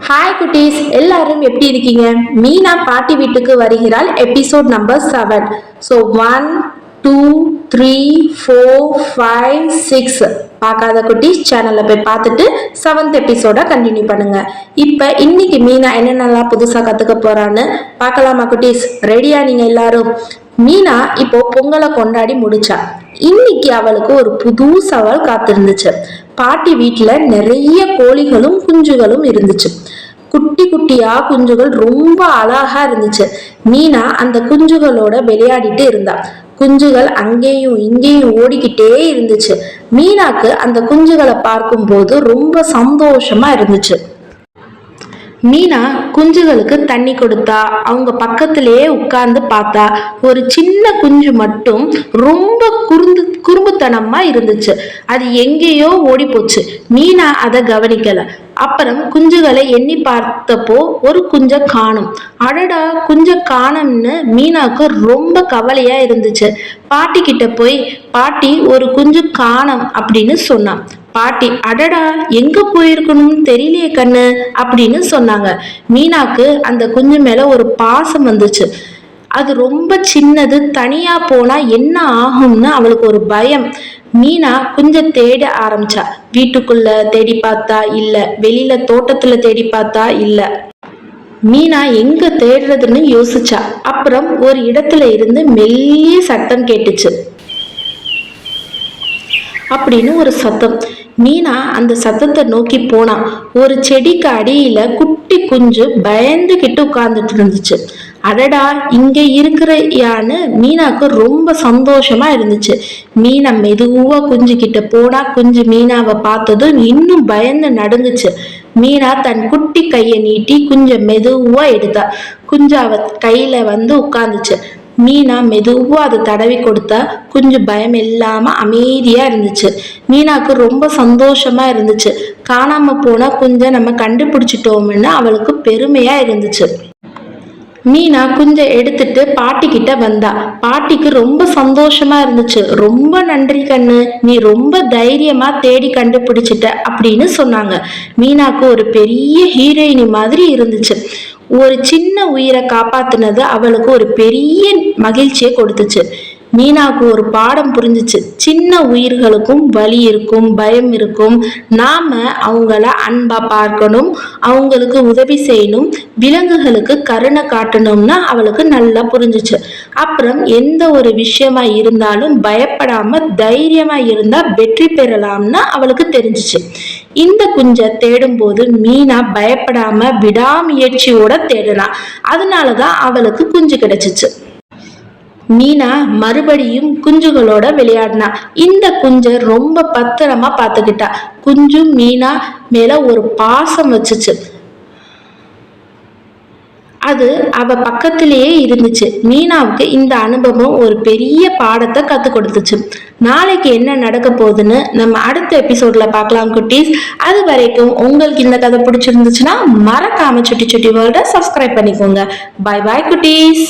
Hi குட்டீஸ், எல்லாரும் எப்படி இருக்கீங்க? மீனா பாட்டி வீட்டுக்கு வருகிறாள் எபிசோட் நம்பர் 7. ஸோ 1 2 3 4 5 6 பார்க்காத குட்டீஸ் சேனல்ல போய் பார்த்துட்டு 7th எபிசோட கண்டினியூ பண்ணுங்க. இப்போ இன்னைக்கு மீனா என்னென்னலாம் புதுசாக கற்றுக்க போறான்னு பார்க்கலாமா குட்டீஸ்? ரெடியா நீங்க எல்லாரும்? மீனா இப்போ பொங்கலை கொண்டாடி முடிச்சா. இன்னைக்கு அவளுக்கு ஒரு புது சவால் காத்திருந்துச்சு. பாட்டி வீட்டுல நிறைய கோழிகளும் குஞ்சுகளும் இருந்துச்சு. குட்டி குட்டியா குஞ்சுகள் ரொம்ப அழகா இருந்துச்சு. மீனா அந்த குஞ்சுகளோட விளையாடிட்டு இருந்தா. குஞ்சுகள் அங்கேயும் இங்கேயும் ஓடிக்கிட்டே இருந்துச்சு. மீனாக்கு அந்த குஞ்சுகளை பார்க்கும்போது ரொம்ப சந்தோஷமா இருந்துச்சு. மீனா குஞ்சுகளுக்கு தண்ணி கொடுத்தா, அவங்க பக்கத்திலேயே உட்கார்ந்து பார்த்தா. ஒரு சின்ன குஞ்சு மட்டும் ரொம்ப குறும்புத்தனமா இருந்துச்சு. அது எங்கேயோ ஓடி போச்சு. மீனா அதை கவனிக்கல. அப்புறம் குஞ்சுகளை எண்ணி பார்த்தப்போ ஒரு குஞ்ச காணும். அடடா, குஞ்ச காணும்னு மீனாக்கு ரொம்ப கவலையா இருந்துச்சு. பாட்டி கிட்ட போய், பாட்டி ஒரு குஞ்சு காணும் அப்படின்னு சொன்னான். பாட்டி, அடடா, எங்க போயிருக்கணும்னு தெரியலையே கண்ணு அப்படின்னு சொன்னாங்க. மீனாக்கு அந்த குஞ்சு மேல ஒரு பாசம் வந்துச்சு. அது ரொம்ப சின்னது, தனியா போனா என்ன ஆகும்னு அவளுக்கு ஒரு பயம். மீனா குஞ்ச தேட ஆரம்பிச்சா. வீட்டுக்குள்ள தேடி பார்த்தா இல்ல, வெளியில தோட்டத்துல தேடி பார்த்தா இல்ல. மீனா எங்க தேடுறதுன்னு யோசிச்சா. அப்புறம் ஒரு இடத்துல இருந்து மெல்லிய சத்தம் கேட்டுச்சு. அப்படின்னு ஒரு சத்தம். மீனா அந்த சத்தத்தை நோக்கி போனா. ஒரு செடிக்கு அடியில குட்டி குஞ்சு பயந்துகிட்டு உட்கார்ந்துட்டு இருந்துச்சு. அடடா, இங்க இருக்கிறயான்னு மீனாக்கு ரொம்ப சந்தோஷமா இருந்துச்சு. மீனா மெதுவா குஞ்சு கிட்ட போனா. குஞ்சு மீனாவை பார்த்ததும் இன்னும் பயந்து நடுங்குச்சு. மீனா தன் குட்டி கையை நீட்டி குஞ்ச மெதுவா எடுத்தா. குஞ்சு அவ கையில வந்து உட்கார்ந்துச்சு. மீனா மெதுவா அதை தடவி கொடுத்தா. கொஞ்சம் பயம் இல்லாம அமைதியா இருந்துச்சு. மீனாக்கு ரொம்ப சந்தோஷமா இருந்துச்சு. காணாம போனா கொஞ்சம் நம்ம கண்டுபிடிச்சிட்டோம்னு அவளுக்கு பெருமையா இருந்துச்சு. மீனா குஞ்ச எடுத்துட்டு பாட்டி கிட்ட வந்தா. பாட்டிக்கு ரொம்ப சந்தோஷமா இருந்துச்சு. ரொம்ப நன்றி கண்ணு, நீ ரொம்ப தைரியமா தேடி கண்டுபிடிச்சிட்ட அப்படின்னு சொன்னாங்க. மீனாக்கு ஒரு பெரிய ஹீரோயினி மாதிரி இருந்துச்சு. ஒரு சின்ன உயிரை காப்பாத்துனது அவளுக்கு ஒரு பெரிய மகிழ்ச்சியை கொடுத்துச்சு. மீனாவுக்கு ஒரு பாடம் புரிஞ்சிச்சு. சின்ன உயிர்களுக்கும் வலி இருக்கும், பயம் இருக்கும். நாம அவங்கள அன்பா பார்க்கணும், அவங்களுக்கு உதவி செய்யணும், விலங்குகளுக்கு கருணை காட்டணும்னு அவளுக்கு நல்லா புரிஞ்சிச்சு. அப்புறம் எந்த ஒரு விஷயமா இருந்தாலும் பயப்படாம தைரியமா இருந்தா வெற்றி பெறலாம்னு அவளுக்கு தெரிஞ்சிச்சு. இந்த குஞ்சை தேடும் போது மீனா பயப்படாம விடாமுயற்சியோட தேடினா. அதனாலதான் அவளுக்கு குஞ்சு கிடைச்சிச்சு. மீனா மறுபடியும் குஞ்சுகளோட விளையாடினா. இந்த குஞ்சை ரொம்ப பத்திரமா பார்த்துக்கிட்டா. குஞ்சு மீனா மேல ஒரு பாசம் வச்சுச்சு. அது அவ பக்கத்திலேயே இருந்துச்சு. மீனாவுக்கு இந்த அனுபவம் ஒரு பெரிய பாடத்தை கற்றுக் கொடுத்துச்சு. நாளைக்கு என்ன நடக்க போகுதுன்னு நம்ம அடுத்த எபிசோட்ல பார்க்கலாம் குட்டீஸ். அது வரைக்கும் உங்களுக்கு இந்த கதை பிடிச்சிருந்துச்சுன்னா மறக்காம சுட்டி சுட்டி வேர்ல்ட சப்ஸ்கிரைப் பண்ணிக்கோங்க. பை பாய் குட்டீஸ்.